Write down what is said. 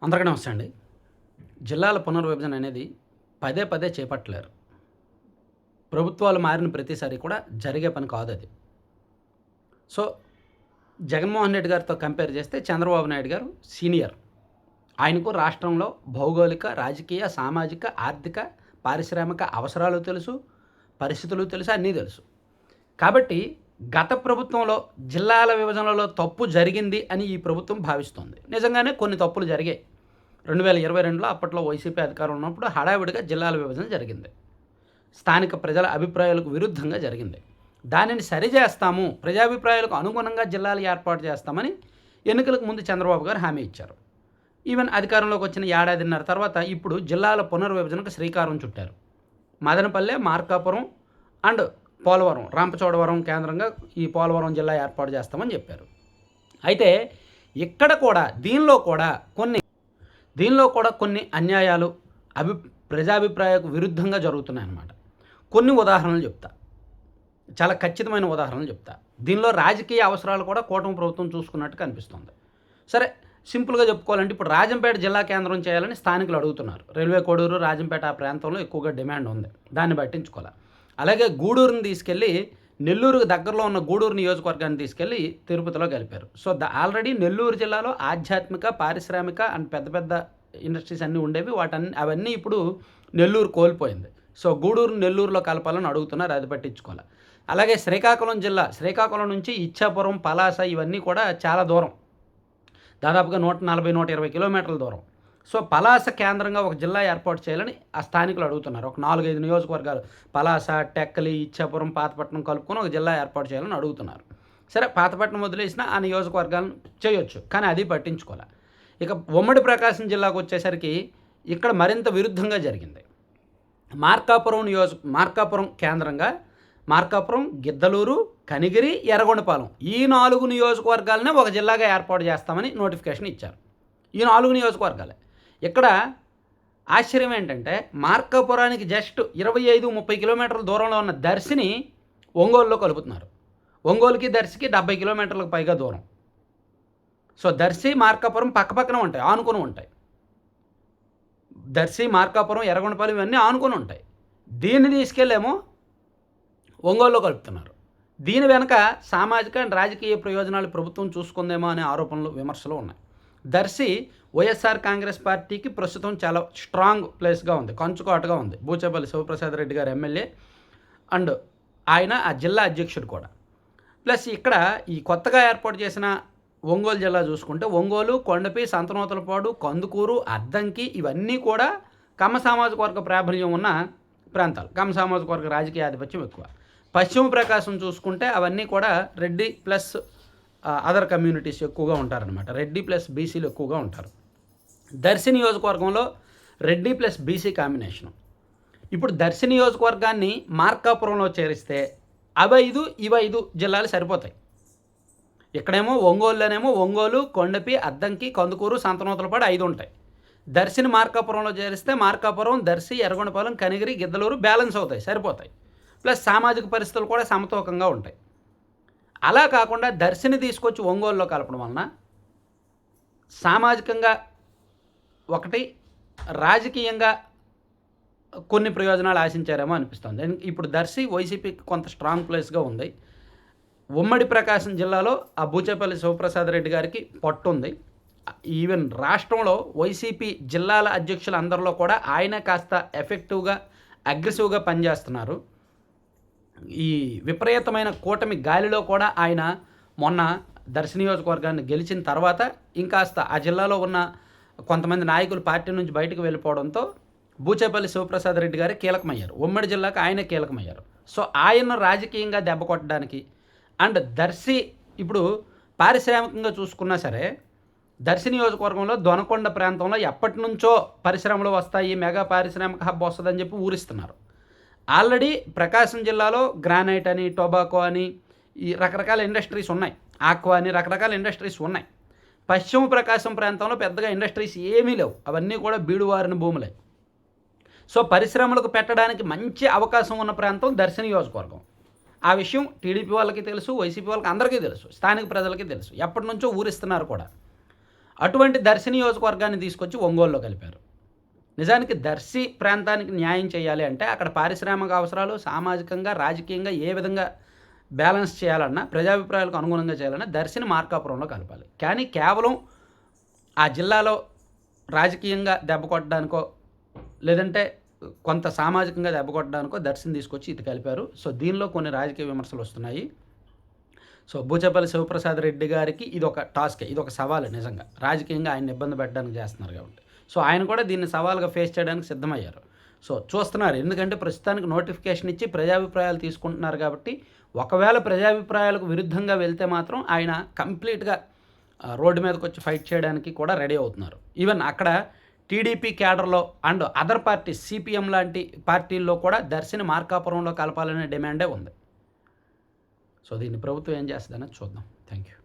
అందరికీ నమస్తే అండి. జిల్లాల పునర్విభజన అనేది పదే పదే చేపట్టలేరు. ప్రభుత్వాలు మారిన ప్రతిసారి కూడా జరిగే పని కాదది. సో, జగన్మోహన్ రెడ్డి గారితో కంపేర్ చేస్తే చంద్రబాబు నాయుడు గారు సీనియర్. ఆయనకు రాష్ట్రంలో భౌగోళిక, రాజకీయ, సామాజిక, ఆర్థిక, పారిశ్రామిక అవసరాలు తెలుసు, పరిస్థితులు తెలుసు, అన్నీ తెలుసు. కాబట్టి గత ప్రభుత్వంలో జిల్లాల విభజనలో తప్పు జరిగింది అని ఈ ప్రభుత్వం భావిస్తోంది. నిజంగానే కొన్ని తప్పులు జరిగాయి. 2022లో అప్పట్లో వైసీపీ అధికారం ఉన్నప్పుడు హడావిడిగా జిల్లాల విభజన జరిగింది. స్థానిక ప్రజల అభిప్రాయాలకు విరుద్ధంగా జరిగింది. దానిని సరిచేస్తాము, ప్రజాభిప్రాయాలకు అనుగుణంగా జిల్లాలు ఏర్పాటు చేస్తామని ఎన్నికలకు ముందు చంద్రబాబు గారు హామీ ఇచ్చారు. ఈవెన్ అధికారంలోకి వచ్చిన ఏడాదిన్నర తర్వాత ఇప్పుడు జిల్లాల పునర్విభజనకు శ్రీకారం చుట్టారు. మదనపల్లె, మార్కాపురం అండ్ పోలవరం, రంపచోడవరం కేంద్రంగా ఈ పోలవరం జిల్లా ఏర్పాటు చేస్తామని చెప్పారు. అయితే ఇక్కడ కూడా దీనిలో కూడా కొన్ని అన్యాయాలు ప్రజాభిప్రాయాలకు విరుద్ధంగా జరుగుతున్నాయన్నమాట. కొన్ని ఉదాహరణలు చెప్తా, చాలా ఖచ్చితమైన ఉదాహరణలు చెప్తా. దీనిలో రాజకీయ అవసరాలు కూడా కూటమి ప్రభుత్వం చూసుకున్నట్టు కనిపిస్తుంది. సరే, సింపుల్గా చెప్పుకోవాలంటే ఇప్పుడు రాజంపేట జిల్లా కేంద్రం చేయాలని స్థానికులు అడుగుతున్నారు. రైల్వే కోడూరు, రాజంపేట ఆ ప్రాంతంలో ఎక్కువగా డిమాండ్ ఉంది. దాన్ని పట్టించుకోవాలి. అలాగే గూడూరుని తీసుకెళ్ళి నెల్లూరుకు దగ్గరలో ఉన్న గూడూరు నియోజకవర్గాన్ని తీసుకెళ్ళి తిరుపతిలో కలిపారు. సో ఆల్రెడీ నెల్లూరు జిల్లాలో ఆధ్యాత్మిక, పారిశ్రామిక అండ్ పెద్ద పెద్ద ఇండస్ట్రీస్ అన్నీ ఉండేవి. అవన్నీ ఇప్పుడు నెల్లూరు కోల్పోయింది. సో గూడూరు నెల్లూరులో కలపాలని అడుగుతున్నారు. అది పట్టించుకోవాలి. అలాగే శ్రీకాకుళం నుంచి ఇచ్చాపురం, పలాస ఇవన్నీ కూడా చాలా దూరం, దాదాపుగా 140-120 కిలోమీటర్ల దూరం. సో పలాస కేంద్రంగా ఒక జిల్లా ఏర్పాటు చేయాలని ఆ స్థానికులు అడుగుతున్నారు. ఒక 4-5 నియోజకవర్గాలు పలాస, టెక్కలి, ఇచ్చాపురం, పాతపట్నం కలుపుకొని ఒక జిల్లా ఏర్పాటు చేయాలని అడుగుతున్నారు. సరే, పాతపట్నం వదిలేసినా ఆ నియోజకవర్గాలను చేయొచ్చు, కానీ అది పట్టించుకోవాలి. ఇక ఉమ్మడి ప్రకాశం జిల్లాకు వచ్చేసరికి ఇక్కడ మరింత విరుద్ధంగా జరిగింది. మార్కాపురం కేంద్రంగా మార్కాపురం, గిద్దలూరు, కనిగిరి, ఎర్రగొండపాలెం ఈ 4 నియోజకవర్గాలనే ఒక జిల్లాగా ఏర్పాటు చేస్తామని నోటిఫికేషన్ ఇచ్చారు. ఈ 4 నియోజకవర్గాలే. ఇక్కడ ఆశ్చర్యం ఏంటంటే మార్కాపురానికి జస్ట్ 25-30 కిలోమీటర్ల దూరంలో ఉన్న దర్శిని ఒంగోలులో కలుపుతున్నారు. ఒంగోలుకి దర్శికి 70 కిలోమీటర్లకు పైగా దూరం. సో దర్శి, మార్కాపురం పక్కపక్కన ఉంటాయి, ఆనుకొని ఉంటాయి. దర్శి, మార్కాపురం, ఎర్రగొండపాలెం ఇవన్నీ ఆనుకొని ఉంటాయి. దీన్ని తీసుకెళ్ళేమో ఒంగోలులో కలుపుతున్నారు. దీని వెనక సామాజిక అండ్ రాజకీయ ప్రయోజనాలు ప్రభుత్వం చూసుకుందేమో అనే ఆరోపణలు, విమర్శలు ఉన్నాయి. దర్శి వైఎస్ఆర్ కాంగ్రెస్ పార్టీకి ప్రస్తుతం చాలా స్ట్రాంగ్ ప్లేస్గా ఉంది, కంచుకోటగా ఉంది. బూచేపల్లి శివప్రసాద్ రెడ్డి గారు ఎమ్మెల్యే అండ్ ఆయన ఆ జిల్లా అధ్యక్షుడు కూడా. ప్లస్ ఇక్కడ ఈ కొత్తగా ఏర్పాటు చేసిన ఒంగోలు జిల్లా చూసుకుంటే ఒంగోలు, కొండపి, సంతనూతలపాడు, కందుకూరు, అద్దంకి ఇవన్నీ కూడా కమ్మ సామాజిక వర్గ ప్రాబల్యం ఉన్న ప్రాంతాలు. కమ్మ సామాజిక వర్గ రాజకీయ ఆధిపత్యం ఎక్కువ. పశ్చిమ ప్రకాశం చూసుకుంటే అవన్నీ కూడా రెడ్డి ప్లస్ అదర్ కమ్యూనిటీస్ ఎక్కువగా ఉంటారనమాట. రెడ్డి ప్లస్ బీసీలు ఎక్కువగా ఉంటారు. దర్శి నియోజకవర్గంలో రెడ్డి ప్లస్ బీసీ కాంబినేషను. ఇప్పుడు దర్శి నియోజకవర్గాన్ని మార్కాపురంలో చేరిస్తే అవి 5 జిల్లాలు సరిపోతాయి. ఇక్కడేమో ఒంగోలు, కొండపి, అద్దంకి, కందుకూరు, సంతనూతలపాడు 5 ఉంటాయి. దర్శిని మార్కాపురంలో చేరిస్తే మార్కాపురం, దర్శి, ఎర్రగొండపాలెం, కనిగిరి, గిద్దలూరు బ్యాలెన్స్ అవుతాయి, సరిపోతాయి. ప్లస్ సామాజిక పరిస్థితులు కూడా సమతూకంగా ఉంటాయి. అలా కాకుండా దర్శిని తీసుకొచ్చి ఒంగోలులో కలపడం వలన సామాజికంగా ఒకటి, రాజకీయంగా కొన్ని ప్రయోజనాలు ఆశించారేమో అనిపిస్తుంది. ఇప్పుడు దర్శి వైసీపీకి కొంత స్ట్రాంగ్ ప్లేస్గా ఉంది. ఉమ్మడి ప్రకాశం జిల్లాలో ఆ బూచేపల్లి శివప్రసాద్ రెడ్డి గారికి పట్టుంది. ఈవెన్ రాష్ట్రంలో వైసీపీ జిల్లాల అధ్యక్షులు అందరిలో కూడా ఆయన కాస్త ఎఫెక్టివ్గా, అగ్రెసివ్గా పనిచేస్తున్నారు. ఈ విపరీతమైన కూటమి గాలిలో కూడా ఆయన మొన్న దర్శి నియోజకవర్గాన్ని గెలిచిన తర్వాత ఇంకాస్త ఆ జిల్లాలో ఉన్న కొంతమంది నాయకులు పార్టీ నుంచి బయటకు వెళ్ళిపోవడంతో బూచేపల్లి శివప్రసాద్ రెడ్డి గారే కీలకమయ్యారు. ఉమ్మడి జిల్లాకు ఆయనే కీలకమయ్యారు. సో ఆయన రాజకీయంగా దెబ్బ కొట్టడానికి అండ్ దర్శి ఇప్పుడు పారిశ్రామికంగా చూసుకున్నా సరే దర్శి నియోజకవర్గంలో దొనకొండ ప్రాంతంలో ఎప్పటి నుంచో పరిశ్రమలు వస్తాయి, మెగా పారిశ్రామిక హబ్ వస్తుందని చెప్పి ఊరిస్తున్నారు. ఆల్రెడీ ప్రకాశం జిల్లాలో గ్రానైట్ అని, టొబాకో అని ఈ రకరకాల ఇండస్ట్రీస్ ఉన్నాయి, ఆక్వా అని రకరకాల ఇండస్ట్రీస్ ఉన్నాయి. పశ్చిమ ప్రకాశం ప్రాంతంలో పెద్దగా ఇండస్ట్రీస్ ఏమీ లేవు, అవన్నీ కూడా బీడువారిన భూములే. సో పరిశ్రమలకు పెట్టడానికి మంచి అవకాశం ఉన్న ప్రాంతం దర్శి నియోజకవర్గం. ఆ విషయం టీడీపీ వాళ్ళకి తెలుసు, వైసీపీ వాళ్ళకి అందరికీ తెలుసు, స్థానిక ప్రజలకి తెలుసు. ఎప్పటి నుంచో ఊరిస్తున్నారు కూడా. అటువంటి దర్శి నియోజకవర్గాన్ని తీసుకొచ్చి ఒంగోలులో కలిపారు. నిజానికి దర్శి ప్రాంతానికి న్యాయం చేయాలి అంటే అక్కడ పారిశ్రామిక అవసరాలు, సామాజికంగా, రాజకీయంగా ఏ విధంగా బ్యాలెన్స్ చేయాలన్నా, ప్రజాభిప్రాయాలకు అనుగుణంగా చేయాలన్నా దర్శిని మార్కాపురంలో కలపాలి. కానీ కేవలం ఆ జిల్లాలో రాజకీయంగా దెబ్బ కొట్టడానికో, లేదంటే కొంత సామాజికంగా దెబ్బ కొట్టడానికో దర్శిని తీసుకొచ్చి ఇటు కలిపారు. సో దీనిలో కొన్ని రాజకీయ విమర్శలు వస్తున్నాయి. సో బూచేపల్లి శివప్రసాద్ రెడ్డి గారికి ఇదొక టాస్కే, ఇదొక సవాలు నిజంగా. రాజకీయంగా ఆయన్ని ఇబ్బంది పెట్టడానికి చేస్తున్నారు కాబట్టి. సో ఆయన కూడా దీన్ని సవాల్గా ఫేస్ చేయడానికి సిద్ధమయ్యారు. సో చూస్తున్నారు, ఎందుకంటే ప్రస్తుతానికి నోటిఫికేషన్ ఇచ్చి ప్రజాభిప్రాయాలు తీసుకుంటున్నారు కాబట్టి ఒకవేళ ప్రజాభిప్రాయాలకు విరుద్ధంగా వెళ్తే మాత్రం ఆయన కంప్లీట్గా రోడ్డు మీదకి వచ్చి ఫైట్ చేయడానికి కూడా రెడీ అవుతున్నారు. ఈవెన్ అక్కడ టీడీపీ క్యాడర్లో అండ్ అదర్ పార్టీ సిపిఎం లాంటి పార్టీల్లో కూడా దర్శిని మార్కాపురంలో కలపాలనే డిమాండే ఉంది. సో దీన్ని ప్రభుత్వం ఏం చేస్తుందనేది చూద్దాం. Thank you.